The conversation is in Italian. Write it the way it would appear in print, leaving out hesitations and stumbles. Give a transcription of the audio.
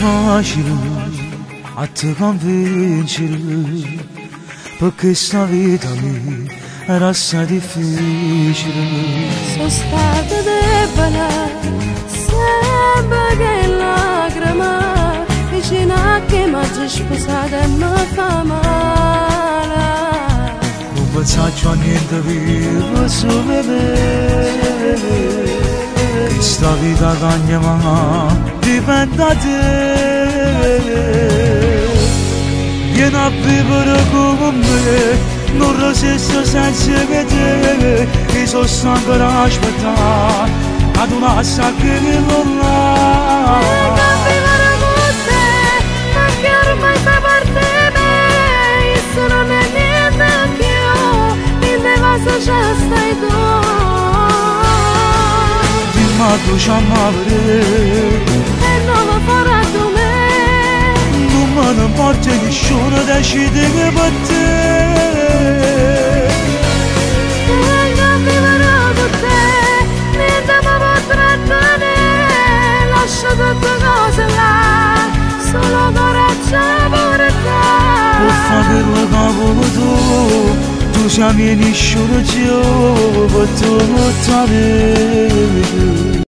facile a te convincere, perché sta vita mia era assai difficile. Sono stata debole, sempre che lacrima, vicino a che mi ha sposata e mi fa male. Non pensavo a niente vivo solo per me, questa vita che andiamo dipende da te. Vieni a vivere con me, non resisto senza che te, che sono stanco di aspettare ad una sacca di là. Vieni a vivere con te, perché ormai fai parte di me, io sono niente più, in te cosa c'è stai tu. Dimmi tu ci amare E non lo farà tu me. non me ne importa nessuno decide che per te. Vengo a vivere con te, niente mi potrà tenere, lascia tutte cose là, solo coraggio pure te. Può fare quello che vuoi tu sei mia nessuno più, per tu non